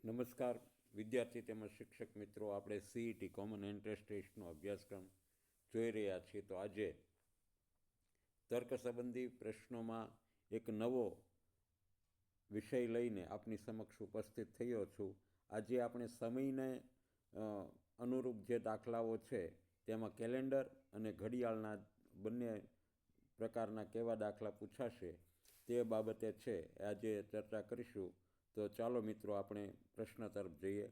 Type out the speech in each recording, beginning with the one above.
નમસ્કાર વિદ્યાર્થી તેમજ શિક્ષક મિત્રો, આપણે સીઈટી કોમન એન્ટ્રન્સ ટેસ્ટનો અભ્યાસક્રમ જોઈ રહ્યા છીએ. તો આજે તર્ક સંબંધી પ્રશ્નોમાં એક નવો વિષય લઈને આપની સમક્ષ ઉપસ્થિત થયો છું. આજે આપણે સમયને અનુરૂપ જે દાખલાઓ છે તેમાં કેલેન્ડર અને ઘડિયાળના બંને પ્રકારના કેવા દાખલા પૂછાશે તે બાબતે છે આજે ચર્ચા કરીશું. તો ચાલો મિત્રો આપણે પ્રશ્ન તરફ જઈએ.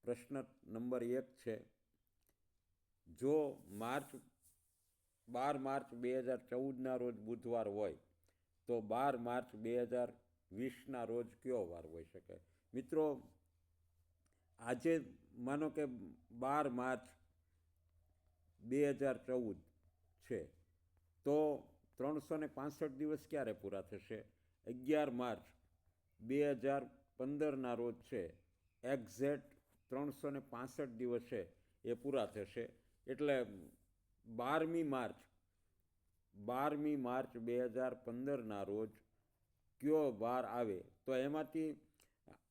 પ્રશ્ન નંબર 1 છે, જો 12 માર્ચ 2014ના રોજ બુધવાર હોય તો 12 માર્ચ 2020ના રોજ કયો વાર હોઈ શકે? મિત્રો, આજે માનો કે 12 માર્ચ 2014 છે, તો 365 દિવસ ક્યારે પૂરા થશે? 11 માર્ચ 2015ના રોજ છે, એક્ઝેક્ટ 365 દિવસે એ પૂરા થશે. એટલે 12મી માર્ચ 2015ના રોજ કયો વાર આવે? તો એમાંથી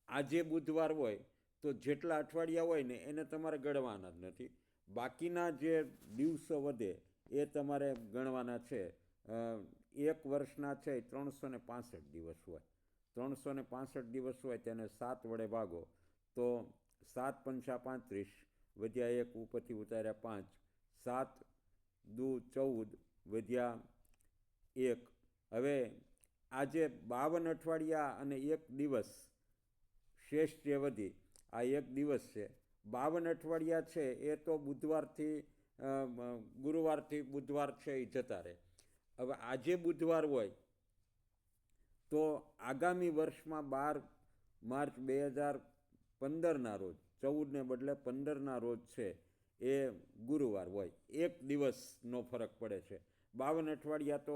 આજે બુધવાર હોય તો જેટલા અઠવાડિયા હોય ને એને તમારે ગણવાના જ નથી. બાકીના જે દિવસો વધે એ તમારે ગણવાના છે. એક વર્ષના છે 365 દિવસ હોય. 365 દિવસ હોય તેને 7 વડે ભાગો તો 7 પંચા 35 વધ્યા 1 ઉપરથી ઉતાર્યા 5, 7 દુ 14 વધ્યા 1. હવે આજે 52 અઠવાડિયા અને 1 દિવસ શેષ જે વધી આ 1 દિવસ છે. 52 અઠવાડિયા છે એ તો ગુરુવારથી બુધવાર છે એ જતા રહે. હવે આજે બુધવાર હોય તો આગામી વર્ષમાં 12 માર્ચ 2015ના રોજ 14ને બદલે 15ના રોજ છે એ ગુરુવાર હોય. 1 દિવસનો ફરક પડે છે. 52 અઠવાડિયા તો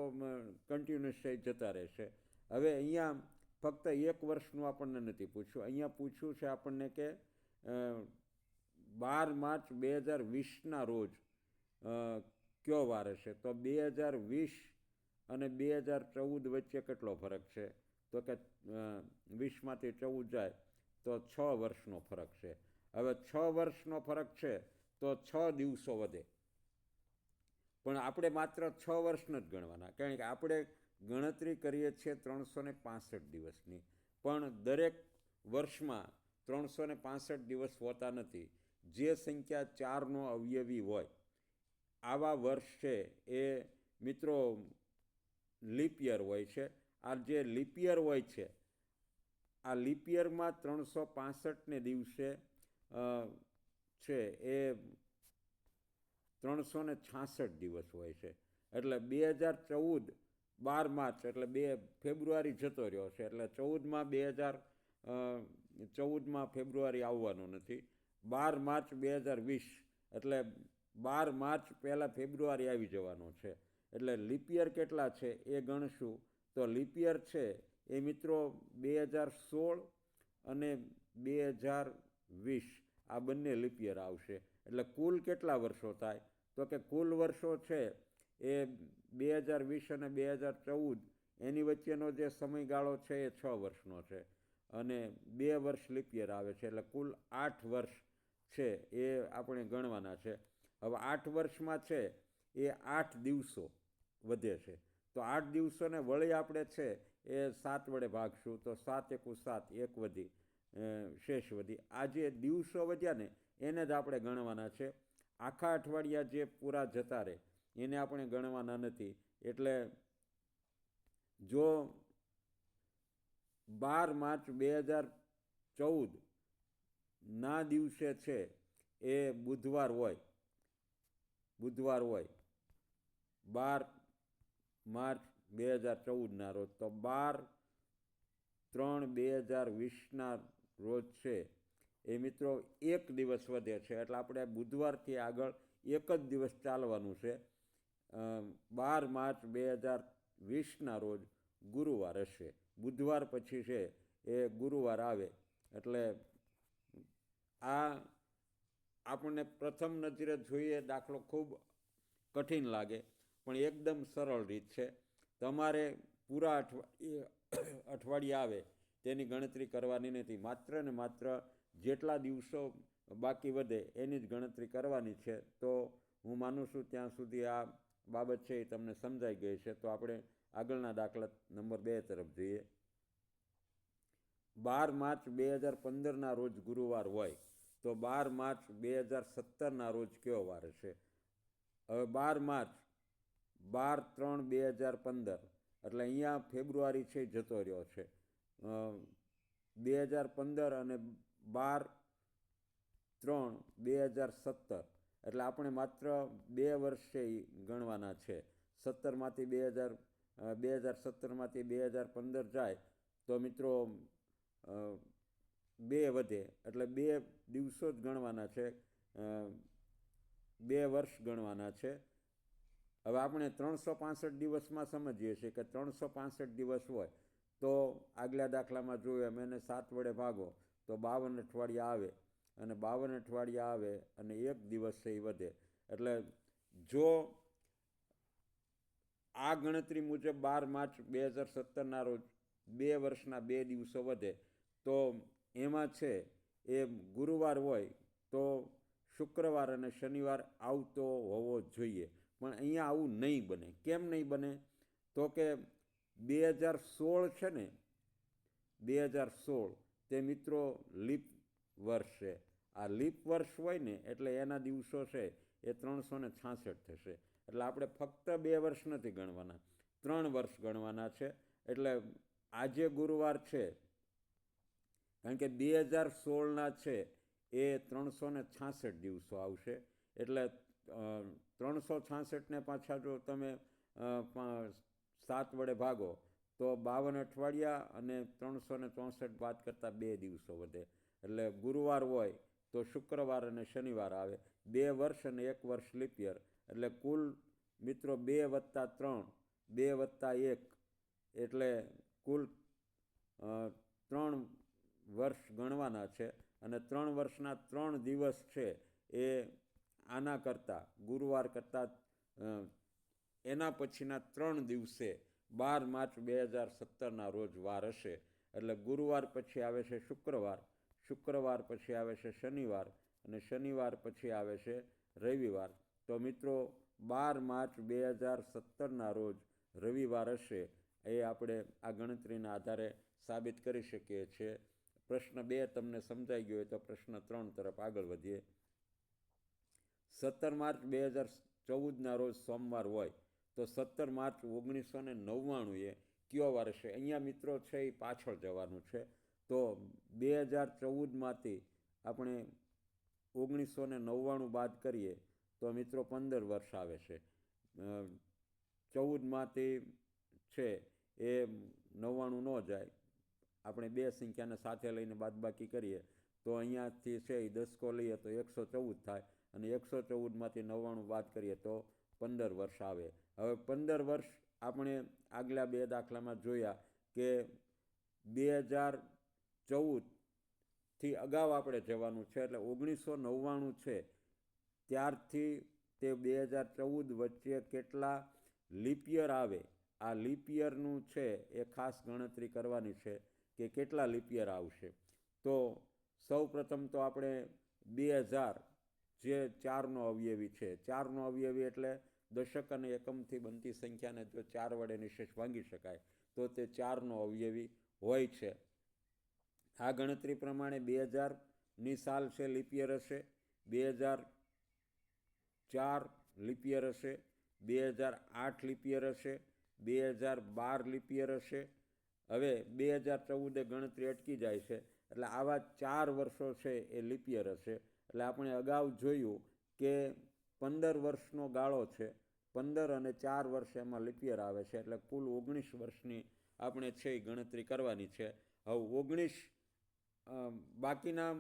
કન્ટિન્યુઅસ થઈ જતા રહેશે. હવે અહીંયા ફક્ત 1 વર્ષનું આપણને નથી પૂછ્યું, અહીંયા પૂછ્યું છે આપણને કે 12 માર્ચ 2020ના રોજ કયો વાર હશે? તો 2020 અને 2014 વચ્ચે કેટલો ફરક છે? તો કે 20માંથી 14 જાય તો 6 વર્ષનો ફરક છે. હવે 6 વર્ષનો ફરક છે તો 6 દિવસો વધે. પણ આપણે માત્ર 6 વર્ષને જ ગણવાના, કારણ કે આપણે ગણતરી કરીએ છીએ 365 દિવસની. પણ દરેક વર્ષમાં 365 દિવસ હોતા નથી. જે સંખ્યા 4નો અવયવી હોય આવા વર્ષ છે એ મિત્રો લીપ યર હોય છે. આ જે લીપ યર હોય છે, આ લીપ યરમાં 365ને દિવસે છે એ 366 દિવસ હોય છે. એટલે 2014 12 માર્ચ એટલે 2 ફેબ્રુઆરી જતો રહ્યો છે. એટલે 14માં ફેબ્રુઆરી આવવાનો નથી. 12 માર્ચ 2020 એટલે 12 માર્ચ પહેલાં ફેબ્રુઆરી આવી જવાનો છે. એટલે લીપ યર કેટલા છે એ ગણશું તો લીપ યર છે એ મિત્રો 2016 અને 2020 આ બંને લીપ યર આવશે. એટલે કુલ કેટલા વર્ષો થાય? તો કે કુલ વર્ષો છે એ 2020 અને 2014 એની વચ્ચેનો જે સમયગાળો છે એ 6 વર્ષનો છે અને 2 વર્ષ લીપ યર આવે છે. એટલે કુલ 8 વર્ષ છે એ આપણે ગણવાના છે. હવે 8 વર્ષમાં છે એ 8 દિવસો વધે છે. તો 8 દિવસોને વળી આપણે છે એ 7 વડે ભાગશું તો 7 એકુ 7, 1 વધી શેષ વધી. આ જે દિવસો વધ્યા ને એને જ આપણે ગણવાના છે. આખા અઠવાડિયા જે પૂરા જતા રહે એને આપણે ગણવાના નથી. એટલે જો 12 માર્ચ 2014ના દિવસે છે એ બુધવાર હોય 12 માર્ચ 2014ના રોજ, તો 12/3/2020ના રોજ છે એ મિત્રો 1 દિવસ વધે છે. એટલે આપણે બુધવારથી આગળ 1 જ દિવસ ચાલવાનું છે. 12 માર્ચ 2020ના રોજ ગુરુવાર હશે. બુધવાર પછી છે એ ગુરુવાર આવે. એટલે આ આપણને પ્રથમ નજરે જોઈએ દાખલો ખૂબ કઠિન લાગે, પણ એકદમ સરળ રીત છે. તમારે પૂરા અઠવાડિયા આવે તેની ગણતરી કરવાની નથી. માત્ર ને માત્ર જેટલા દિવસો બાકી વધે એની જ ગણતરી કરવાની છે. તો હું માનું છું ત્યાં સુધી આ બાબત છે એ તમને સમજાઈ ગઈ છે. તો આપણે આગળના દાખલા નંબર 2 તરફ જઈએ. 12 માર્ચ 2015ના રોજ ગુરુવાર હોય તો 12 માર્ચ 2017ના રોજ કયો વાર હશે? હવે 12 માર્ચ 12/3/2015 એટલે અહીંયા ફેબ્રુઆરી છે જતો રહ્યો છે. 2015 અને 12/3/2017 એટલે આપણે માત્ર 2 વર્ષ છે એ ગણવાના છે. 17માંથી 2017માંથી 2015 જાય તો મિત્રો 2 વધે એટલે 2 દિવસો જ ગણવાના છે, 2 વર્ષ ગણવાના છે. હવે આપણે 365 દિવસમાં સમજીએ છીએ કે 365 દિવસ હોય તો આગલા દાખલામાં જોયું એમ એને 7 વડે ભાગો તો 52 અઠવાડિયા આવે અને 52 અઠવાડિયા આવે અને 1 દિવસ છે એ વધે. એટલે જો આ ગણતરી મુજબ 12 માર્ચ 2017ના રોજ 2 વર્ષના 2 દિવસો વધે તો એમાં છે એ ગુરુવાર હોય તો શુક્રવાર અને શનિવાર આવતો હોવો જોઈએ. પણ અહીંયા આવું નહીં બને. કેમ નહીં બને? તો કે 2016 છે ને, 2016 તે મિત્રો લીપ વર્ષ છે. આ લીપ વર્ષ હોય ને એટલે એના દિવસો છે એ 366 થશે. એટલે આપણે ફક્ત 2 વર્ષ નથી ગણવાના, 3 વર્ષ ગણવાના છે. એટલે આજે ગુરુવાર છે કારણ કે 2016ના છે એ 366 દિવસો આવશે. એટલે 366ને પાછા જો તમે 7 વડે ભાગો તો 52 અઠવાડિયા અને 364 બાદ કરતાં 2 દિવસો વધે. એટલે ગુરુવાર હોય તો શુક્રવાર અને શનિવાર આવે. 2 વર્ષ અને 1 વર્ષ લીપ યર એટલે કુલ મિત્રો 2 + 3 2 + 1 એટલે કુલ 3 વર્ષ ગણવાના છે. અને 3 વર્ષના 3 દિવસ છે એ આના કરતાં ગુરુવાર કરતાં એના પછીના 3 દિવસે 12 માર્ચ 2017ના રોજ વાર હશે. એટલે ગુરુવાર પછી આવે છે શુક્રવાર, શુક્રવાર પછી આવે છે શનિવાર અને શનિવાર પછી આવે છે રવિવાર. તો મિત્રો 12 માર્ચ 2017ના રોજ રવિવાર હશે એ આપણે આ ગણતરીના આધારે સાબિત કરી શકીએ છીએ. પ્રશ્ન 2 તમને સમજાઈ ગયો હોય તો પ્રશ્ન 3 તરફ આગળ વધીએ. 17 માર્ચ 2014ના રોજ સોમવાર હોય તો 17 માર્ચ 1999 કયો વાર હશે? અહીંયા મિત્રો છે એ પાછળ જવાનું છે. તો 2014માંથી આપણે 1999 બાદ કરીએ તો મિત્રો 15 વર્ષ આવે છે. 14માંથી છે એ 99 ન જાય, આપણે 2 સંખ્યાને સાથે લઈને બાદબાકી કરીએ તો અહીંયાથી છે એ 10 લઈએ તો 114 થાય અને 114માંથી 99 બાદ કરીએ તો 15 વર્ષ આવે. હવે 15 વર્ષ આપણે આગલા 2 દાખલામાં જોયા કે 2014થી અગાઉ આપણે જવાનું છે. એટલે 1999 છે ત્યારથી તે 2014 વચ્ચે કેટલા લીપ યર આવે આ લીપ યરનું છે એ ખાસ ગણતરી કરવાની છે કે કેટલા લીપ યર આવશે. તો સૌ પ્રથમ તો આપણે 2000 જે 4નો અવયવી છે, 4નો અવયવી એટલે દશક અને એકમથી બનતી સંખ્યાને જો 4 વડે નિશેષ ભાંગી શકાય તો તે 4નો અવયવી હોય છે. આ ગણતરી પ્રમાણે 2000ની સાલ છે લીપ યર હશે, 2004 લીપ યર હશે, 2008 લીપ યર હશે, 2012 લીપ યર હશે. હવે 2014 ગણતરી અટકી જાય છે એટલે આવા 4 વર્ષો છે એ લીપ યર હશે. એટલે આપણે અગાઉ જોયું કે 15 વર્ષનો ગાળો છે, 15 અને 4 વર્ષ એમાં લીપ યર આવે છે. એટલે કુલ 19 વર્ષની આપણે છે એ ગણતરી કરવાની છે. હવે 19 બાકીના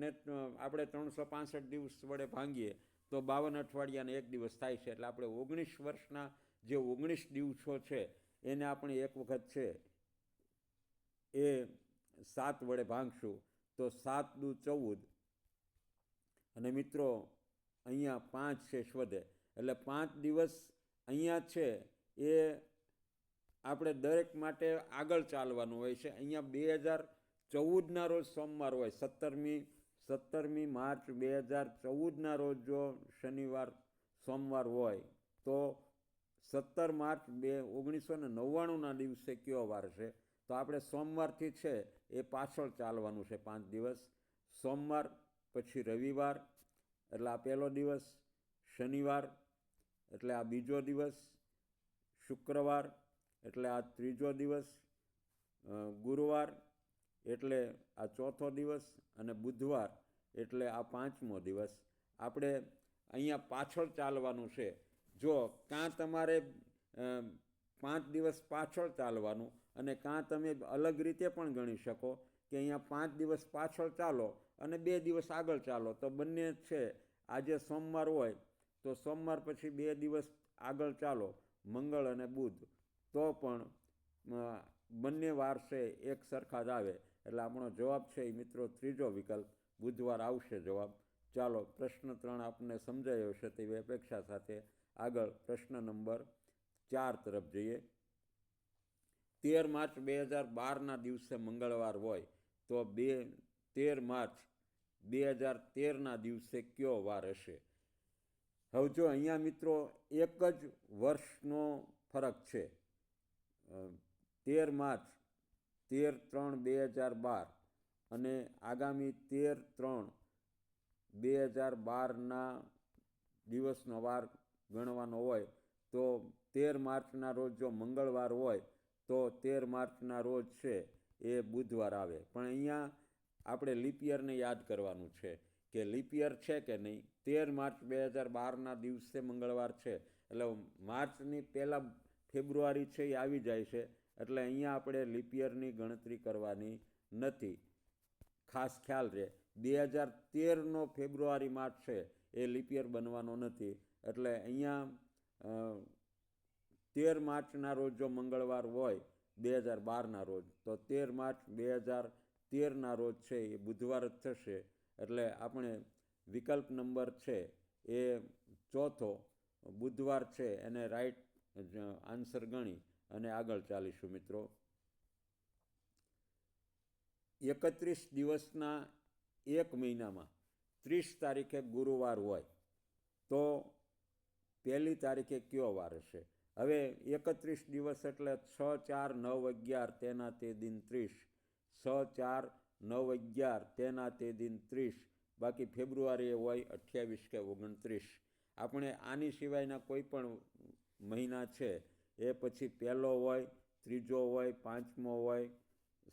ને આપણે 365 દિવસ વડે ભાંગીએ તો 52 અઠવાડિયાને 1 દિવસ થાય છે. એટલે આપણે 19 વર્ષના જે 19 દિવસો છે એને આપણે એક વખત છે એ 7 વડે ભાંગશું તો 7 દુ 14 અને મિત્રો અહીંયા 5 શેષ વધે એટલે 5 દિવસ અહીંયા છે એ આપણે દરેક માટે આગળ ચાલવાનું હોય છે. અહીંયા 2014ના રોજ સોમવાર હોય, 17મી માર્ચ 2014ના રોજ જો શનિવાર સોમવાર હોય તો 17 માર્ચ 1999ના દિવસે કયો વાર છે? તો આપણે સોમવારથી છે એ પાછળ ચાલવાનું છે 5 દિવસ. સોમવાર પછી રવિવાર એટલે આ પહેલો દિવસ, શનિવાર એટલે આ બીજો દિવસ, શુક્રવાર એટલે આ ત્રીજો દિવસ, ગુરુવાર એટલે આ ચોથો દિવસ અને બુધવાર એટલે આ 5મો દિવસ. આપણે અહીંયા પાછળ ચાલવાનું છે. જો કાં તમારે 5 દિવસ પાછળ ચાલવાનું અને કાં તમે અલગ રીતે પણ ગણી શકો કે અહીંયા 5 દિવસ પાછળ ચાલો અને 2 દિવસ આગળ ચાલો. તો બંને છે, આજે સોમવાર હોય તો સોમવાર પછી 2 દિવસ આગળ ચાલો, મંગળ અને બુધ, તો પણ બંને વાર છે એક સરખા જ આવે. એટલે આપણો જવાબ છે એ મિત્રો ત્રીજો વિકલ્પ બુધવાર આવશે જવાબ. ચાલો, પ્રશ્ન 3 આપને સમજાયો છે તેવી અપેક્ષા સાથે આગળ પ્રશ્ન નંબર 4 તરફ જઈએ. 13 માર્ચ 2012ના દિવસે મંગળવાર હોય તો 13 માર્ચ 2013ના દિવસે કયો વાર હશે? હવે જો અહીંયા મિત્રો એક જ વર્ષનો ફરક છે. 13 માર્ચ 13/3/2012 અને આગામી 13/3/2012ના દિવસનો વાર ગણવાનો હોય તો 13 માર્ચના રોજ જો મંગળવાર હોય તો 13 માર્ચના રોજ છે એ બુધવાર આવે. પણ અહીંયા આપણે લીપ યરને યાદ કરવાનું છે કે લીપ યર છે કે નહીં. 13 માર્ચ 2012ના દિવસે મંગળવાર છે એટલે માર્ચની પહેલાં ફેબ્રુઆરી છે એ આવી જાય છે. એટલે અહીંયા આપણે લીપ યરની ગણતરી કરવાની નથી. ખાસ ખ્યાલ રહે, 2013નો ફેબ્રુઆરી માર્ચ છે એ લીપ યર બનવાનો નથી. એટલે અહીંયા 13 માર્ચના રોજ જો મંગળવાર હોય 2012ના રોજ તો 13 માર્ચ 2013ના રોજ છે એ બુધવાર જ થશે. એટલે આપણે વિકલ્પ નંબર છે એ ચોથો બુધવાર છે એને રાઈટ આન્સર ગણી અને આગળ ચાલીશું મિત્રો. 31 દિવસના એક મહિનામાં 30 તારીખે ગુરુવાર હોય તો પહેલી તારીખે કયો વાર હશે? હવે 31 દિવસ એટલે 6/4/9/11 તેના તે દિન 30, 6/4/9/11 તેના તે દિન 30. બાકી ફેબ્રુઆરી હોય 28 કે 29. આપણે આની સિવાયના કોઈ પણ મહિના છે એ પછી પહેલો હોય, ત્રીજો હોય, 5મો હોય,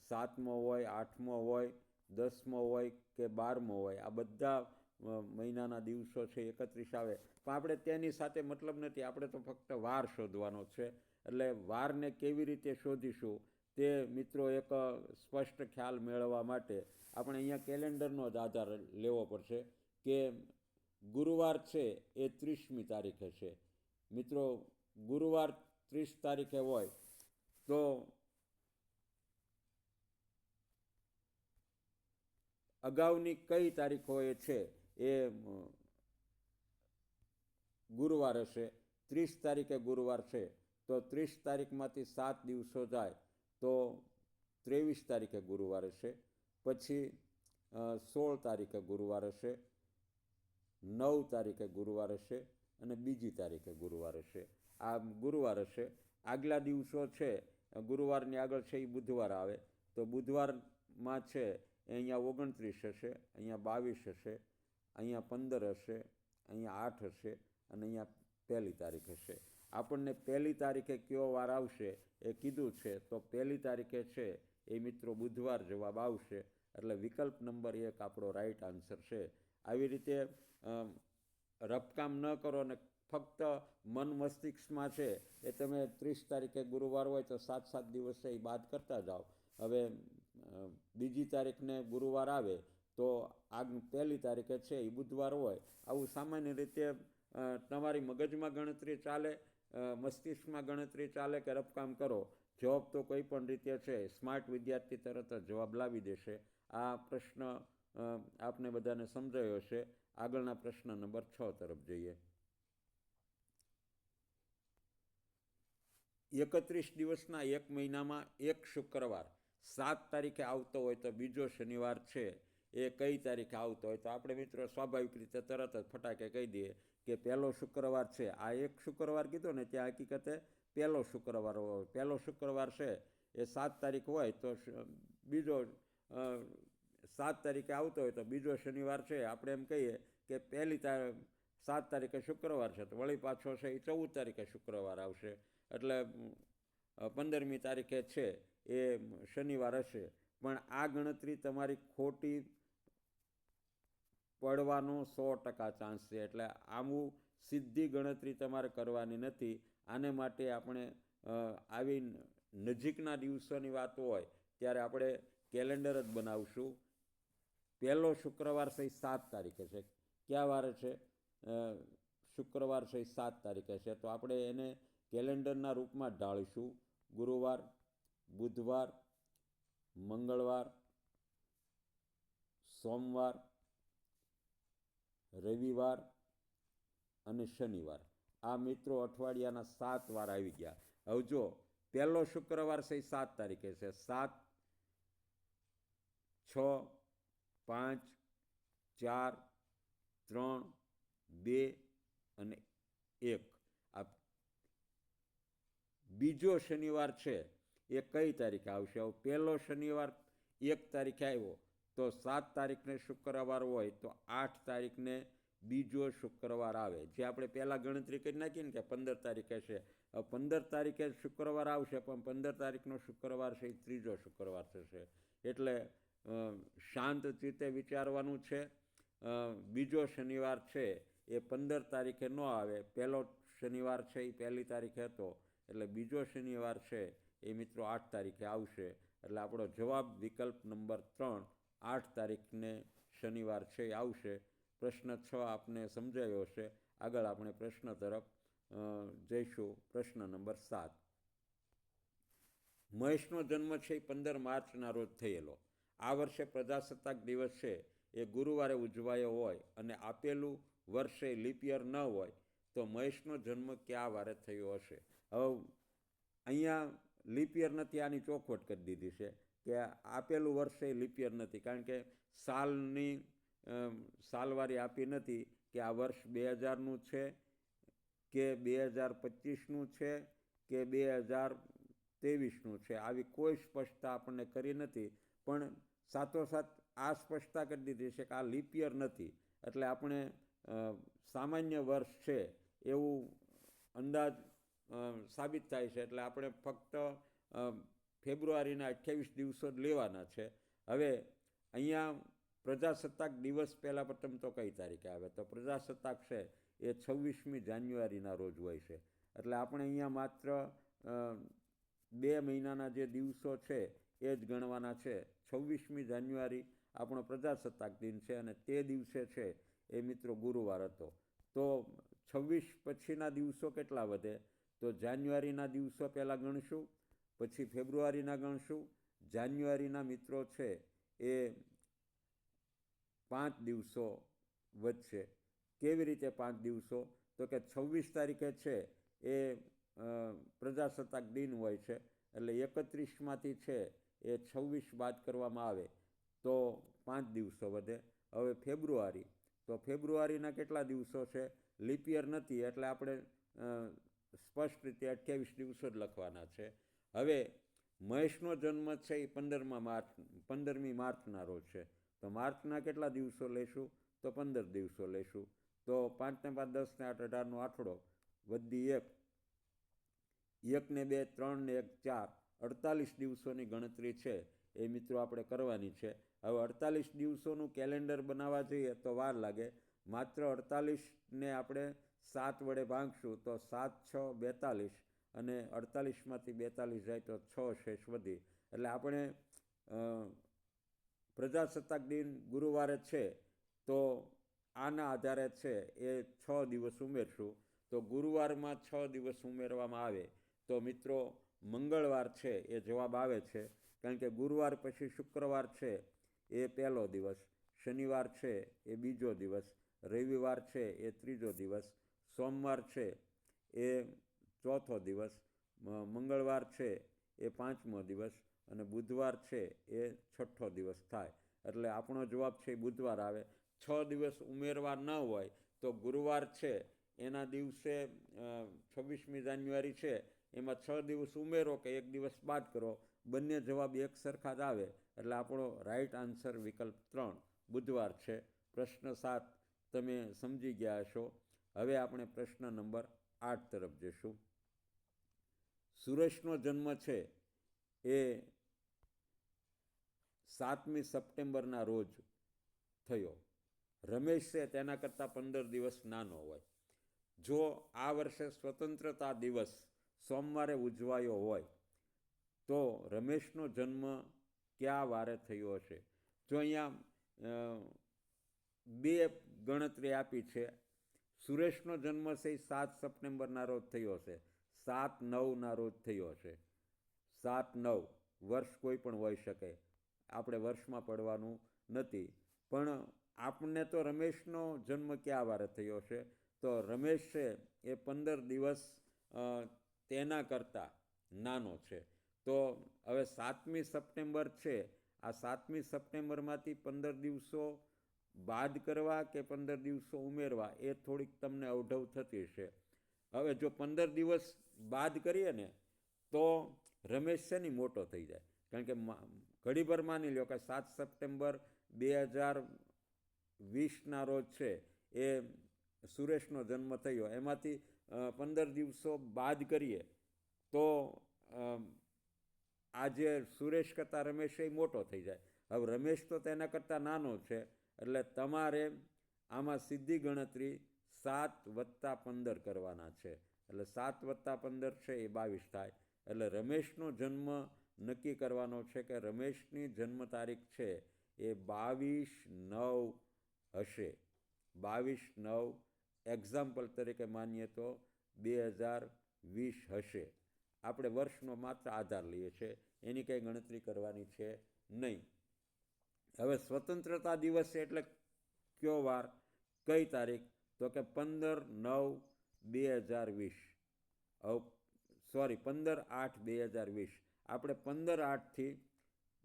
7મો હોય, 8મો હોય, 10મો હોય કે 12મો હોય, આ બધા મહિનાના દિવસો છે 31 આવે. પણ આપણે તેની સાથે મતલબ નથી, આપણે તો ફક્ત વાર શોધવાનો છે. એટલે વારને કેવી રીતે શોધીશું તે મિત્રો એક સ્પષ્ટ ખ્યાલ મેળવવા માટે આપણે અહીંયા કેલેન્ડરનો જ આધાર લેવો પડશે કે ગુરુવાર છે એ 30મી તારીખે છે. મિત્રો ગુરુવાર 30 તારીખે હોય તો અગાઉની કઈ તારીખો એ છે એ ગુરુવાર હશે? 30 તારીખે ગુરુવાર છે તો 30 તારીખમાંથી 7 દિવસો જાય તો 23 તારીખે ગુરુવાર હશે. પછી 16 તારીખે ગુરુવાર હશે, 9 તારીખે ગુરુવાર હશે અને બીજી તારીખે ગુરુવાર હશે. આ ગુરુવાર હશે. આગલા દિવસો છે ગુરુવારની આગળ છે એ બુધવાર આવે તો બુધવારમાં છે એ અહીંયા 29 હશે, અહીંયા 22 હશે, અહીંયા 15 હશે, અહીંયા 8 હશે અને અહીંયા પહેલી તારીખ હશે. આપણને પહેલી તારીખે કયો વાર આવશે એ કીધું છે તો પહેલી તારીખે છે એ મિત્રો બુધવાર જવાબ આવશે. એટલે વિકલ્પ નંબર 1 આપણો રાઈટ આન્સર છે. આવી રીતે રફકામ ન કરો ને ફક્ત મન મસ્તિષ્કમાં છે એ તમે 30 તારીખે ગુરુવાર હોય તો 7 દિવસ છે એ બાદ કરતા જાઓ. હવે બીજી તારીખને ગુરુવાર આવે તો પહેલી તારીખે છે એ બુધવાર હોય. આવું સામાન્ય રીતે તમારી મગજમાં ગણતરી ચાલે, મસ્તિષ્કમાં ગણતરી ચાલે કે રફકામ કરો, જવાબ તો કોઈ પણ રીતે છે સ્માર્ટ વિદ્યાર્થી તરત જ જવાબ લાવી દેશે. આ પ્રશ્ન આપને બધાને સમજાયો છે. આગળના પ્રશ્ન નંબર 6 તરફ જઈએ. 31 દિવસના એક મહિનામાં એક શુક્રવાર 7 તારીખે આવતો હોય તો બીજો શનિવાર છે એ કઈ તારીખે આવતો હોય? તો આપણે મિત્રો સ્વાભાવિક રીતે તરત જ ફટાકે કહી દઈએ કે પહેલો શુક્રવાર છે. આ એક શુક્રવાર કીધો ને ત્યાં હકીકતે પહેલો શુક્રવાર હોય. પહેલો શુક્રવાર છે એ 7 તારીખ હોય તો બીજો 7 તારીખે આવતો હોય તો બીજો શનિવાર છે આપણે એમ કહીએ કે 7 તારીખે શુક્રવાર છે તો વળી પાછો છે એ 14 તારીખે શુક્રવાર આવશે, એટલે 15મી તારીખે છે એ શનિવાર હશે. પણ આ ગણતરી તમારી ખોટી પડવાનો 100% ચાન્સ છે. એટલે આવું સીધી ગણતરી તમારે કરવાની નથી. આને માટે આપણે આવી નજીકના દિવસોની વાત હોય ત્યારે આપણે કેલેન્ડર જ બનાવશું. પહેલો શુક્રવાર છે 7 તારીખે છે. કયા વારે છે? શુક્રવાર છે 7 તારીખે છે. તો આપણે એને કેલેન્ડરના રૂપમાં ઢાળીશું. ગુરુવાર, બુધવાર, મંગળવાર, સોમવાર, રવિવાર અને શનિવાર. આ મિત્રો અઠવાડિયાના 7 વાર આવી ગયા. હવે જો પહેલો શુક્રવાર છે 7 તારીખે છે. 7, 6, 5, 4, 3, 2 અને 1. આ બીજો શનિવાર છે એ કઈ તારીખે આવશે? હવે પહેલો શનિવાર 1 તારીખે આવ્યો તો 7 તારીખને શુક્રવાર હોય તો 8 તારીખને બીજો શુક્રવાર આવે. જે આપણે પહેલાં ગણતરી કરી નાખીએ ને કે 15 તારીખે છે. 15 તારીખે શુક્રવાર આવશે પણ 15 તારીખનો શુક્રવાર છે એ ત્રીજો શુક્રવાર થશે. એટલે શાંત ચિત્તે વિચારવાનું છે. બીજો શનિવાર છે એ 15 તારીખે ન આવે. પહેલો શનિવાર છે એ 1લી તારીખે હતો એટલે બીજો શનિવાર છે એ મિત્રો 8 તારીખે આવશે. એટલે આપણો જવાબ વિકલ્પ નંબર 3, 8 તારીખને શનિવાર છે એ આવશે. પ્રશ્ન 6 આપને સમજાયો હશે. આગળ આપણે પ્રશ્ન તરફ જઈશું. પ્રશ્ન નંબર 7. મહેશનો જન્મ છે એ 15 માર્ચના રોજ થયેલો. આ વર્ષે પ્રજાસત્તાક દિવસ છે એ ગુરુવારે ઉજવાયો હોય અને આપેલું વર્ષે લીપ યર ન હોય તો મહેશનો જન્મ કયા વારે થયો હશે? હવે અહીંયા લીપ યર નથી, આની ચોખવટ કરી દીધી છે કે આપેલું વર્ષે લીપ યર નથી, કારણ કે સાલવારી આપી નથી કે આ વર્ષ 2000નું છે કે 2025નું છે કે 2023નું છે. આવી કોઈ સ્પષ્ટતા આપણને કરી નથી. પણ સાથોસાથ આ સ્પષ્ટતા કરી દીધી છે કે આ લીપ યર નથી. એટલે આપણે સામાન્ય વર્ષ છે એવું અંદાજ સાબિત થાય છે. એટલે આપણે ફક્ત ફેબ્રુઆરીના 28 દિવસો જ લેવાના છે. હવે અહીંયા પ્રજાસત્તાક દિવસ પહેલાં પ્રથમ તો કઈ તારીખે આવે? તો પ્રજાસત્તાક છે એ 26મી જાન્યુઆરીના રોજ હોય છે. એટલે આપણે અહીંયા માત્ર 2 મહિનાના જે દિવસો છે એ જ ગણવાના છે. 26મી જાન્યુઆરી આપણો પ્રજાસત્તાક દિન છે અને તે દિવસે છે એ મિત્રો ગુરુવાર હતો. તો 26 પછીના દિવસો કેટલા વધે? તો જાન્યુઆરીના દિવસો પહેલાં ગણશું, પછી ફેબ્રુઆરીના ગણશું. જાન્યુઆરીના મિત્રો છે એ 5 દિવસો વધશે. કેવી રીતે 5 દિવસો? તો કે 26 તારીખે છે એ પ્રજાસત્તાક દિન હોય છે એટલે 31માંથી છે એ 26 બાદ કરવામાં આવે તો 5 દિવસો વધે. હવે ફેબ્રુઆરી, તો ફેબ્રુઆરીના કેટલા દિવસો છે? લીપ યર નથી એટલે આપણે સ્પષ્ટ રીતે 28 દિવસો જ લખવાના છે. હવે મહેશનો જન્મ છે એ 15મી માર્ચના રોજ છે. તો માર્ચના કેટલા દિવસો લેશું? તો 15 દિવસો લેશું. તો 5 ને 5 10 ને 8 18નો આઠડો વધી 1, 1 ને 2 3 ને 1 4, 48 દિવસોની ગણતરી છે એ મિત્રો આપણે કરવાની છે. હવે 48 દિવસોનું કેલેન્ડર બનાવવા જઈએ તો વાર લાગે. માત્ર 48ને આપણે 7 વડે ભાંગશું તો 7 6 42 અને 48માંથી 42 જાય તો 6 શેષ વધી. એટલે આપણે પ્રજાસત્તાક દિન ગુરુવારે છે તો આના આધારે છે એ 6 દિવસ ઉમેરશું. તો ગુરુવારમાં 6 દિવસ ઉમેરવામાં આવે તો મિત્રો મંગળવાર છે એ જવાબ આવે છે. કારણ કે ગુરુવાર પછી શુક્રવાર છે એ પહેલો દિવસ, શનિવાર છે એ બીજો દિવસ, રવિવાર છે એ ત્રીજો દિવસ, સોમવાર છે એ ચોથો દિવસ, મંગળવાર છે એ 5મો દિવસ અને બુધવાર છે એ 6ઠ્ઠો દિવસ થાય. એટલે આપણો જવાબ છે એ બુધવાર આવે. 6 દિવસ ઉમેરવા ન હોય તો ગુરુવાર છે એના દિવસે 26મી જાન્યુઆરી છે એમાં 6 દિવસ ઉમેરો કે 1 દિવસ બાદ કરો, બંને જવાબ એક સરખા જ આવે. એટલે આપણો રાઈટ આન્સર વિકલ્પ 3 બુધવાર છે. પ્રશ્ન 7 તમે સમજી ગયા હશો. હવે આપણે પ્રશ્ન નંબર 8 તરફ જઈશું. સુરેશનો જન્મ છે એ 7મી સપ્ટેમ્બરના રોજ થયો. રમેશ છે તેના કરતાં 15 દિવસ નાનો હોય. જો આ વર્ષે સ્વતંત્રતા દિવસ સોમવારે ઉજવાયો હોય તો રમેશનો જન્મ કયા વારે થયો હશે? જો અહીંયા 2 ગણતરી આપી છે. સુરેશનો જન્મ છે 7 સપ્ટેમ્બરના રોજ થયો હશે, 7/9ના રોજ થયો હશે. 7/9 વર્ષ કોઈ પણ હોઈ શકે, આપણે વર્ષમાં પડવાનું નથી. પણ આપણને તો રમેશનો જન્મ કયા વારે થયો છે? તો રમેશ છે એ 15 દિવસ તેના કરતાં નાનો છે. તો હવે 7મી સપ્ટેમ્બર છે, આ 7મી સપ્ટેમ્બરમાંથી 15 દિવસો બાદ કરવા કે 15 દિવસો ઉમેરવા એ થોડીક તમને અવઢવ થતી હશે. હવે જો 15 દિવસ બાદ કરીએ ને તો રમેશ છે ને મોટો થઈ જાય. કારણ કે ઘડીભર માની લો કે 7 સપ્ટેમ્બર 2020ના રોજ છે એ સુરેશનો જન્મ થયો, એમાંથી 15 દિવસો બાદ કરીએ તો આજે સુરેશ કરતાં રમેશ એ મોટો થઈ જાય. હવે રમેશ તો તેના કરતાં નાનો છે એટલે તમારે આમાં સીધી ગણતરી 7 + 15 કરવાના છે. એટલે 7 + 15 છે એ 22 થાય. એટલે રમેશનો જન્મ નક્કી કરવાનો છે કે રમેશની જન્મ તારીખ છે એ 22/9 હશે. 22/9 એક્ઝામ્પલ તરીકે માનીએ તો 2020 હશે. આપણે વર્ષનો માત્ર આધાર લઈએ છીએ, એની કંઈ ગણતરી કરવાની છે નહીં. હવે સ્વતંત્રતા દિવસ એટલે કયો વાર, કઈ તારીખ? તો કે 15/9/2020. સોરી 15/8/2020. આપણે 15/8થી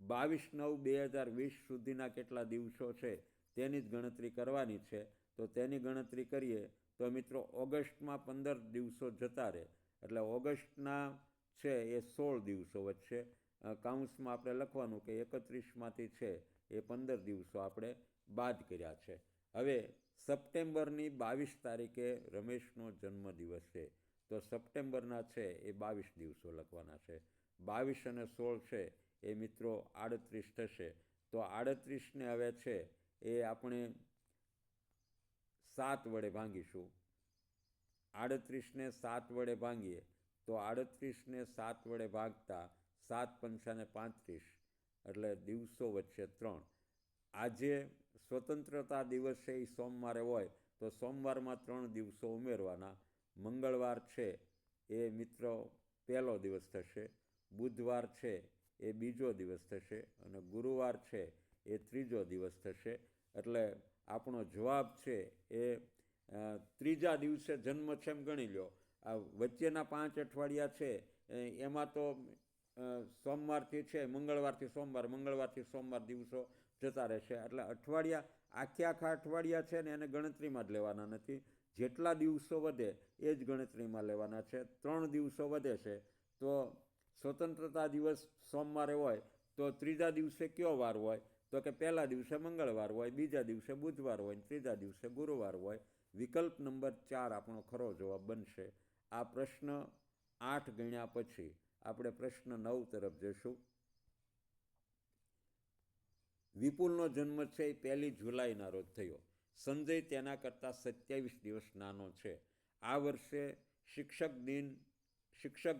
22/9/2020 સુધીના કેટલા દિવસો છે તેની જ ગણતરી કરવાની છે. તો તેની ગણતરી કરીએ તો મિત્રો ઓગસ્ટમાં 15 દિવસો જતા રહે. એટલે ઓગસ્ટના છે એ 16 દિવસો વચ્ચે કાઉન્સમાં આપણે લખવાનું કે 31માંથી છે એ 15 દિવસો આપણે બાદ કર્યા છે. હવે સપ્ટેમ્બરની 22 તારીખે રમેશનો જન્મદિવસ છે, તો સપ્ટેમ્બરના છે એ 22 દિવસો લખવાના છે. 22 અને 16 છે એ મિત્રો 38 થશે. તો 38ને હવે છે એ આપણે 7 વડે ભાંગીશું. 38ને 7 વડે ભાંગીએ તો 38ને 7 વડે ભાગતા 7 × 5 = 35, એટલે દિવસો વચ્ચે 3. આજે સ્વતંત્રતા દિવસ છે એ સોમવારે હોય તો સોમવારમાં 3 દિવસો ઉમેરવાના. મંગળવાર છે એ મિત્રો પહેલો દિવસ થશે, બુધવાર છે એ બીજો દિવસ થશે અને ગુરુવાર છે એ ત્રીજો દિવસ થશે. એટલે આપણો જવાબ છે એ ત્રીજા દિવસે જન્મ છે એમ ગણી લો. આ વચ્ચેના 5 અઠવાડિયા છે એમાં તો સોમવારથી છે મંગળવારથી સોમવાર દિવસો જતા રહેશે. એટલે અઠવાડિયા આખા અઠવાડિયા છે ને એને ગણતરીમાં જ લેવાના નથી. જેટલા દિવસો વધે એ જ ગણતરીમાં લેવાના છે. 3 દિવસો વધે છે તો સ્વતંત્રતા દિવસ સોમવારે હોય તો ત્રીજા દિવસે કયો વાર હોય? તો કે પહેલા દિવસે મંગળવાર હોય, બીજા દિવસે બુધવાર હોય, ત્રીજા દિવસે ગુરુવાર હોય. વિકલ્પ નંબર 4 આપણો ખરો જવાબ બનશે. આ પ્રશ્ન 8 ગણ્યા પછી આપણે પ્રશ્ન 9 તરફ જઈશું. વિપુલનો જન્મ છે એ 1 જુલાઈના રોજ થયો. સંજય તેના કરતાં 27 દિવસ નાનો છે. આ વર્ષે શિક્ષક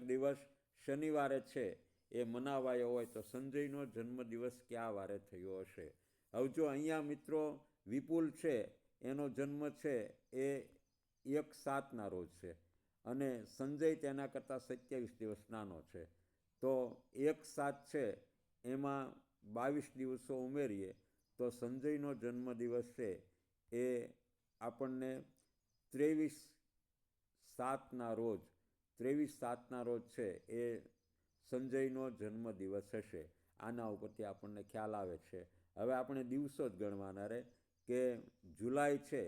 દિવસ શનિવારે છે એ મનાવાયો હોય તો સંજયનો જન્મદિવસ કયા વારે થયો હશે? હવે જો અહીંયા મિત્રો વિપુલ છે એનો જન્મ છે એ 1/7ના રોજ છે અને સંજય તેના કરતાં 27 દિવસ નાનો છે. તો 1/7 છે એમાં 22 દિવસો ઉમેરીએ તો સંજયનો જન્મદિવસ છે એ આપણને 23/7ના રોજ 23/7ના રોજ છે એ સંજયનો જન્મદિવસ હશે. આના ઉપરથી આપણને ખ્યાલ આવે છે. હવે આપણે દિવસો જ ગણવાના રહે કે જુલાઈ છે,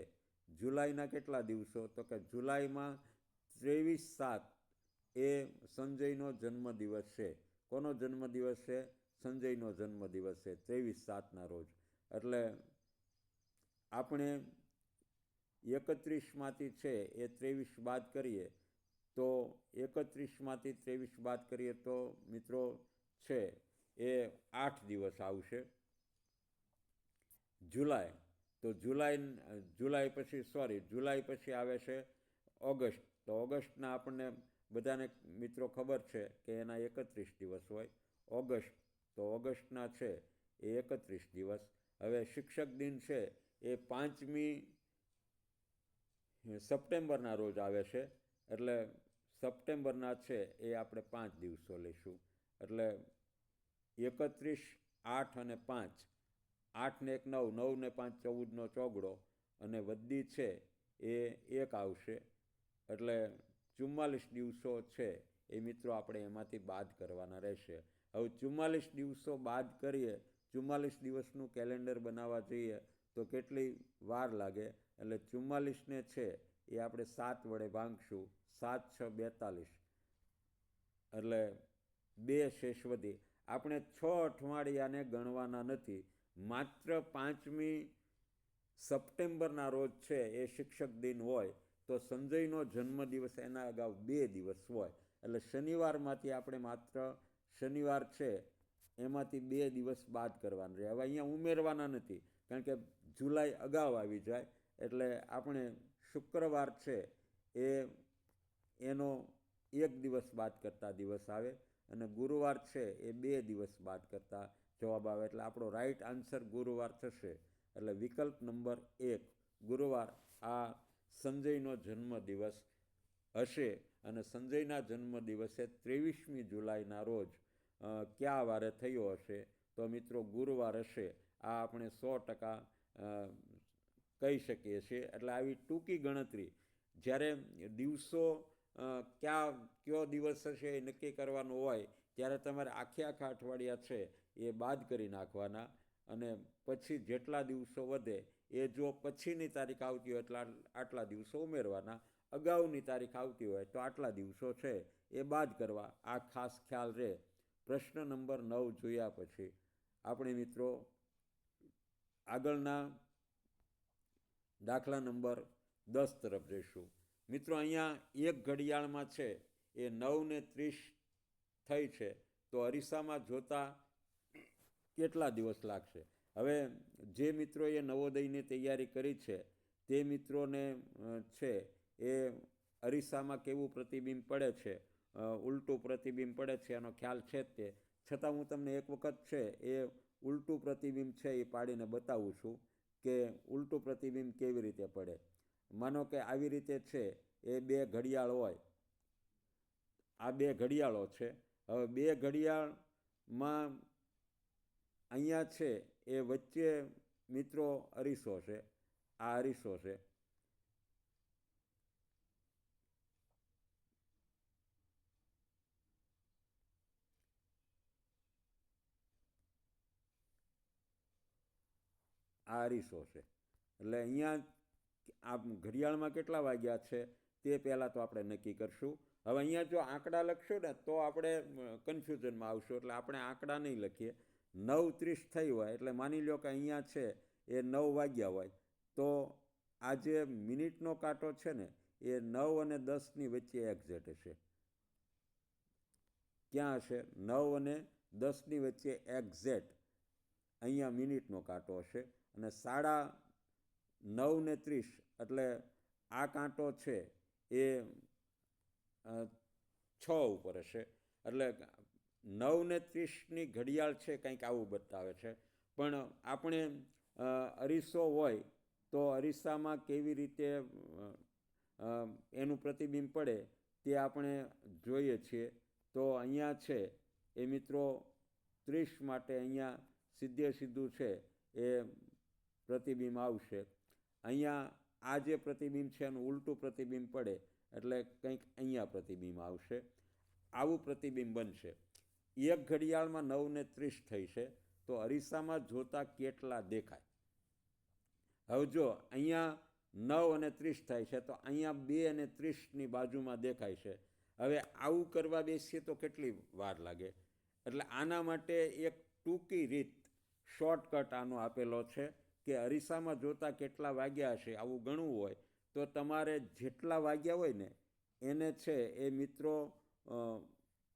જુલાઈના કેટલા દિવસો, તો કે જુલાઈમાં 23/7 એ સંજયનો જન્મદિવસ છે. કોનો જન્મદિવસ છે? સંજયનો જન્મદિવસ છે 23/7ના રોજ. એટલે આપણે 31માંથી છે એ 23 બાદ કરીએ તો 31માંથી 23 બાદ કરીએ તો મિત્રો છે એ 8 દિવસ આવશે. જુલાઈ, તો જુલાઈ પછી આવે છે ઓગસ્ટ. તો ઓગસ્ટના આપણને બધાને મિત્રો ખબર છે કે એના 31 દિવસ હોય. તો ઓગસ્ટના છે એ 31 દિવસ. હવે શિક્ષક દિન છે એ 5મી સપ્ટેમ્બરના રોજ આવે છે. એટલે સપ્ટેમ્બરના છે એ આપણે 5 દિવસો લઈશું. એટલે 31, 8 અને 5, 8 ને 1 9, 9 ને 5 14નો ચોગડો, અને વદ્દી છે એ 1 આવશે. એટલે 44 દિવસો છે એ મિત્રો આપણે એમાંથી બાદ કરવાના રહેશે. હવે 44 દિવસો બાદ કરીએ, 44 દિવસનું કેલેન્ડર બનાવવા જઈએ તો કેટલી વાર લાગે? એટલે 44ને છે એ આપણે 7 વડે ભાંગશું. 7 × 6 = 42. એટલે 2 શેષ વધી. આપણે 6 અઠવાડિયાને ગણવાના નથી. માત્ર 5મી સપ્ટેમ્બરના રોજ છે એ શિક્ષક દિન હોય તો સંજયનો જન્મદિવસ એના અગાઉ 2 દિવસ હોય. એટલે શનિવારમાંથી આપણે માત્ર શનિવાર છે એમાંથી 2 દિવસ બાદ કરવાના રહે. હવે અહીંયા ઉમેરવાના નથી કારણ કે જુલાઈ અગાઉ આવી જાય. એટલે આપણે શુક્રવાર છે એનો 1 દિવસ બાદ કરતા દિવસ આવે, અને ગુરુવાર છે એ 2 દિવસ બાદ કરતા જવાબ આવે. એટલે આપણો રાઈટ આન્સર ગુરુવાર થશે. એટલે વિકલ્પ નંબર 1 ગુરુવાર આ સંજયનો જન્મદિવસ હશે. અને સંજયના જન્મદિવસે 23મી જુલાઈના રોજ કયા વારે થયો હશે? તો મિત્રો ગુરુવાર હશે. આ આપણે 100% કહી શકીએ છીએ. એટલે આવી ટૂંકી ગણતરી, જ્યારે દિવસો કયો દિવસ હશે એ નક્કી કરવાનું હોય ત્યારે તમારે આખા અઠવાડિયા છે એ બાદ કરી નાખવાના, અને પછી જેટલા દિવસો વધે એ જો પછીની તારીખ આવતી હોય એટલે આટલા દિવસો ઉમેરવાના, અગાઉની તારીખ આવતી હોય તો આટલા દિવસો છે એ બાદ કરવા. આ ખાસ ખ્યાલ રહે. પ્રશ્ન નંબર 9 જોયા પછી આપણે મિત્રો આગળના દાખલા નંબર 10 તરફ જઈશું. મિત્રો અહીંયા એક ઘડિયાળમાં છે એ 9:30 થઈ છે, તો અરીસામાં જોતા કેટલા દિવસ લાગશે? હવે જે મિત્રોએ નવોદયની તૈયારી કરી છે તે મિત્રોને છે એ અરીસામાં કેવું પ્રતિબિંબ પડે છે, ઉલટું પ્રતિબિંબ પડે છે એનો ખ્યાલ છે જ તે. છતાં હું તમને એક વખત છે એ ઉલટું પ્રતિબિંબ છે એ પાડીને બતાવું છું કે ઉલટું પ્રતિબિંબ કેવી રીતે પડે. માનો કે આવી રીતે છે એ 2 ઘડિયાળ હોય. આ 2 ઘડિયાળો છે. હવે 2 ઘડિયાળમાં અહીંયા છે એ વચ્ચે મિત્રો અરીસો છે. આ અરીસો છે. આ અરીસો છે. એટલે અહીંયા આ ઘડિયાળમાં કેટલા વાગ્યા છે તે પહેલાં તો આપણે નક્કી કરશું. હવે અહીંયા જો આંકડા લખશું ને તો આપણે કન્ફ્યુઝનમાં આવશું. એટલે આપણે આંકડા નહીં લખીએ. 9:30 થઈ હોય એટલે માની લો કે અહીંયા છે એ 9 વાગ્યા હોય, તો આ જે મિનિટનો કાંટો છે ને એ 9 અને 10ની વચ્ચે એક્ઝેક્ટ હશે. ક્યાં હશે? 9 અને 10ની વચ્ચે એક્ઝેક્ટ અહીંયા મિનિટનો કાંટો હશે. અને 9:30 એટલે આ કાંટો છે એ 6 ઉપર હશે. એટલે 9:30ની ઘડિયાળ છે કંઈક આવું બતાવે છે. પણ આપણે અરીસો હોય તો અરીસામાં કેવી રીતે એનું પ્રતિબિંબ પડે તે આપણે જોઈએ છીએ. તો અહીંયા છે એ મિત્રો 30 માટે અહીંયા સીધે સીધું છે એ પ્રતિબિંબ આવશે. અહીંયા આ જે પ્રતિબિંબ છે એનું ઉલટું પ્રતિબિંબ પડે એટલે કંઈક અહીંયા પ્રતિબિંબ આવશે. આવું પ્રતિબિંબ બનશે. 1 ઘડિયાળમાં 9:30 થઈ છે, તો અરીસામાં જોતાં કેટલા દેખાય? હવે જો અહીંયા 9:30 થાય છે, તો અહીંયા 2:30ની બાજુમાં દેખાય છે. હવે આવું કરવા બેસીએ તો કેટલી વાર લાગે? એટલે આના માટે એક ટૂંકી રીત, શોર્ટકટ આનો આપેલો છે કે અરીસામાં જોતાં કેટલા વાગ્યા હશે આવું ગણવું હોય તો તમારે જેટલા વાગ્યા હોય ને એને છે એ મિત્રો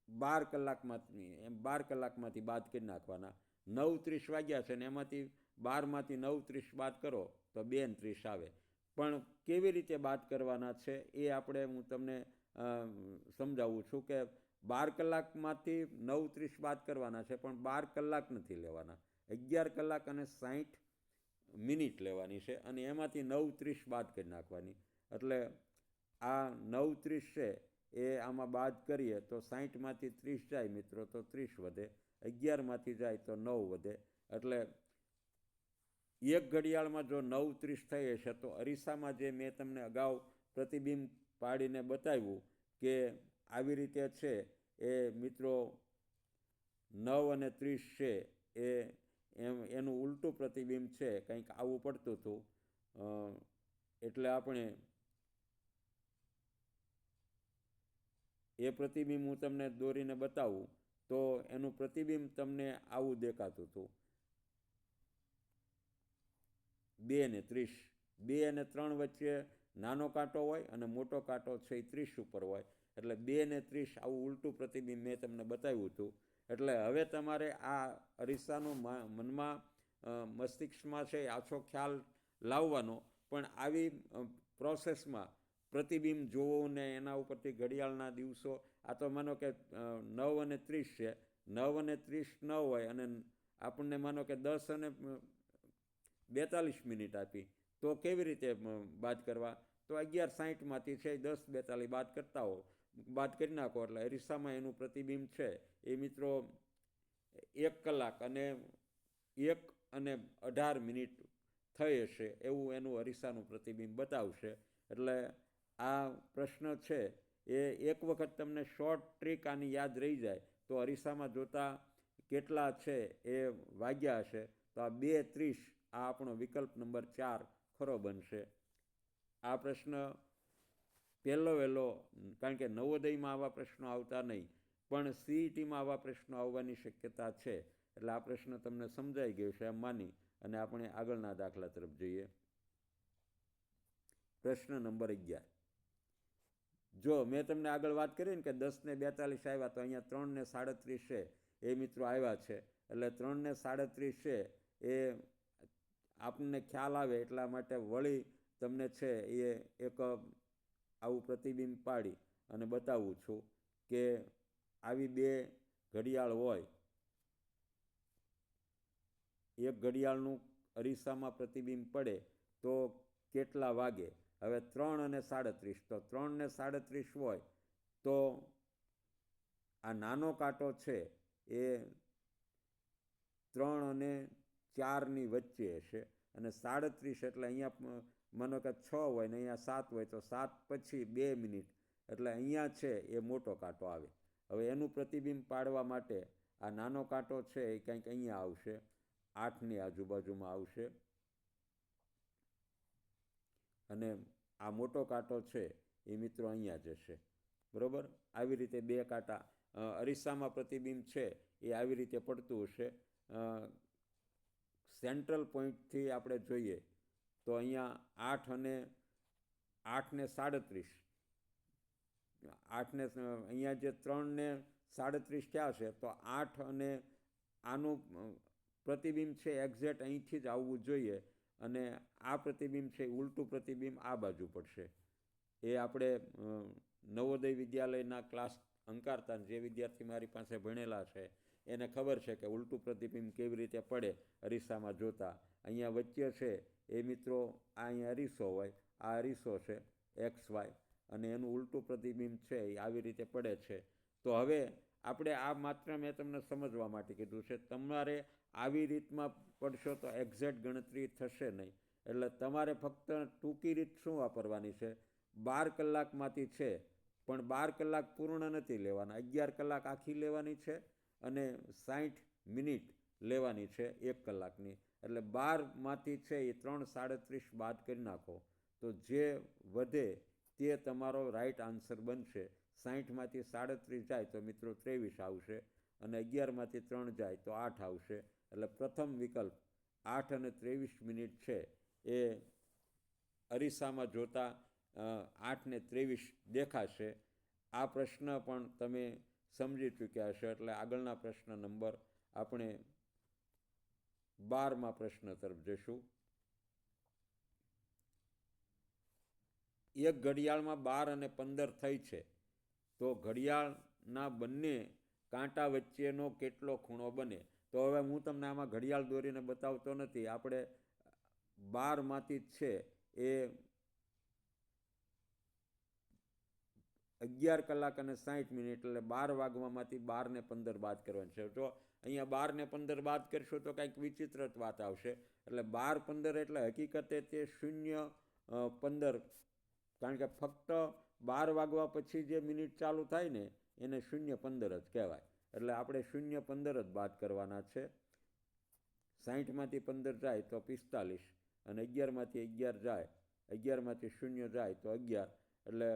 12 કલાકમાંથી બાદ કરી નાખવાના. 9:30 વાગ્યા છે ને એમાંથી 12માંથી 9:30 બાદ કરો તો 2:30 આવે. પણ કેવી રીતે બાદ કરવાના છે એ હું તમને સમજાવું છું કે 12 કલાકમાંથી 9:30 બાદ કરવાના છે, પણ 12 કલાક નથી લેવાના. 11 કલાક અને 60 મિનિટ લેવાની છે અને એમાંથી 9:30 બાદ કરી નાખવાની. એટલે આ 9:30 છે એ આમાં બાદ કરીએ તો 60માંથી 30 જાય મિત્રો તો 30 વધે, 11માંથી જાય તો 9 વધે. એટલે 1 ઘડિયાળમાં જો 9:30 થઈ હશે તો અરીસામાં જે મેં તમને અગાઉ પ્રતિબિંબ પાડીને બતાવ્યું કે આવી રીતે છે એ મિત્રો 9:30 છે એનું ઉલટું પ્રતિબિંબ છે, કંઈક આવું પડતું હતું. એટલે આપણે એ પ્રતિબિંબ હું તમને દોરીને બતાવું તો એનું પ્રતિબિંબ તમને આવું દેખાતું હતું. 2:30, 2 અને 3 વચ્ચે નાનો કાંટો હોય અને મોટો કાંટો છે એ 30 ઉપર હોય. એટલે 2:30 આવું ઉલટું પ્રતિબિંબ મેં તમને બતાવ્યું હતું. એટલે હવે તમારે આ અરીસાનો મનમાં મસ્તિષ્કમાં છે આછો ખ્યાલ લાવવાનો, પણ આવી પ્રોસેસમાં પ્રતિબિંબ જોવું ને એના ઉપરથી ઘડિયાળના દિવસો, આ તો માનો કે 9:30 છે, 9:30 ન હોય અને આપણને માનો કે 10:42 આપી તો કેવી રીતે બાદ કરવા? તો 11:60માંથી છે 10:42 બાદ કરી નાખો એટલે અરીસામાં એનું પ્રતિબિંબ છે એ મિત્રો 1 કલાક અને 1:18 થઈ હશે એવું એનું અરીસાનું પ્રતિબિંબ બતાવશે. એટલે આ પ્રશ્ન છે એ એક વખત તમને શોર્ટ ટ્રીક આની યાદ રહી જાય તો અરીસામાં જોતાં કેટલા છે એ વાગ્યા હશે તો આ 2:30 આ આપણો વિકલ્પ નંબર 4 ખરો બનશે. આ પ્રશ્ન વહેલો, કારણ કે નવોદયમાં આવા પ્રશ્નો આવતા નહીં, પણ CETમાં આવા પ્રશ્નો આવવાની શક્યતા છે. એટલે આ પ્રશ્ન તમને સમજાઈ ગયો છે એમ માની અને આપણે આગળના દાખલા તરફ જઈએ. પ્રશ્ન નંબર 11. જો મેં તમને આગળ વાત કરી ને કે 10:42 આવ્યા તો અહીંયા 3:37 છે એ મિત્રો આવ્યા છે. એટલે 3:37 છે એ આપણને ખ્યાલ આવે એટલા માટે વળી તમને છે એ એક આવું પ્રતિબિંબ પાડી અને બતાવું છું કે આવી 2 ઘડિયાળ હોય, એક ઘડિયાળનું અરીસામાં પ્રતિબિંબ પડે તો કેટલા વાગે? હવે 3:37, તો 3:37 હોય તો આ નાનો કાંટો છે એ 3 અને 4ની વચ્ચે હશે અને 37 એટલે અહીંયા માનો કે 6 હોય ને અહીંયા 7 હોય તો 7 પછી 2 મિનિટ એટલે અહીંયા છે એ મોટો કાંટો આવે. હવે એનું પ્રતિબિંબ પાડવા માટે આ નાનો કાંટો છે એ કંઈક અહીંયા આવશે, 8ની આજુબાજુમાં આવશે અને આ મોટો કાંટો છે એ મિત્રો અહીંયા જશે. બરાબર? આવી રીતે 2 કાંટા અરીસામાં પ્રતિબિંબ છે એ આવી રીતે પડતું હશે. સેન્ટ્રલ પોઈન્ટથી આપણે જોઈએ તો અહીંયા 8 અને 8:37, અહીંયા જે 3:37 થયા છે તો 8 અને આનું પ્રતિબિંબ છે એક્ઝેક્ટ અહીંથી જ આવવું જોઈએ અને આ પ્રતિબિંબ છે ઉલટું પ્રતિબિંબ આ બાજુ પડશે. એ આપણે નવોદય વિદ્યાલયના ક્લાસ અંકારતા જે વિદ્યાર્થી મારી પાસે ભણેલા છે એને ખબર છે કે ઉલટું પ્રતિબિંબ કેવી રીતે પડે અરીસામાં જોતા. અહીંયા વચ્ચે છે એ મિત્રો આ અહીંયા અરીસો હોય, આ અરીસો છે XY અને એનું ઉલટું પ્રતિબિંબ છે એ આવી રીતે પડે છે. તો હવે આપણે આ માત્ર મેં તમને સમજવા માટે કીધું છે. તમારે આવી રીતમાં પડશો તો એક્ઝેક્ટ ગણતરી થશે નહીં. એટલે તમારે ફક્ત ટૂંકી રીત શું વાપરવાની છે? 12 કલાકમાંથી છે, પણ 12 કલાક પૂર્ણ નથી લેવાના, 11 કલાક આખી લેવાની છે અને 60 મિનિટ લેવાની છે 1 કલાકની. એટલે 12માંથી છે એ 3:37 બાદ કરી નાખો તો જે વધે તે તમારો રાઈટ આન્સર બનશે. 60માંથી 37 જાય તો મિત્રો 23 આવશે અને 11માંથી 3 જાય તો 8 આવશે. એટલે પ્રથમ વિકલ્પ 8 અને 23 મિનિટ છે એ અરીસામાં જોતાં 8 ને 23 દેખાશે. આ પ્રશ્ન પણ તમે સમજી ચૂક્યા હશો. એટલે આગળના પ્રશ્ન નંબર આપણે 12મા પ્રશ્ન તરફ જઈશું. એક ઘડિયાળમાં 12 અને 15 થઈ છે તો ઘડિયાળના બંને કાંટા વચ્ચેનો કેટલો ખૂણો બને? તો હવે હું તમને આમાં ઘડિયાળ દોરીને બતાવતો નથી. આપણે 12માંથી જ છે એ 11 કલાક અને 60 મિનિટ એટલે 12 વાગવામાંથી 12 ને 15 બાદ કરવાની છે. તો અહીંયા 12 ને 15 બાદ કરશો તો કંઈક વિચિત્ર વાત આવશે. એટલે 12 15 એટલે હકીકતે તે 0:15, કારણ કે ફક્ત 12 વાગવા પછી જે મિનિટ ચાલુ થાય ને એને 0:15 જ કહેવાય. એટલે આપણે 0:15 જ બાદ કરવાના છે. 60માંથી 15 જાય તો 45 અને 11માંથી 11 જાય, 11માંથી 0 જાય તો 11, એટલે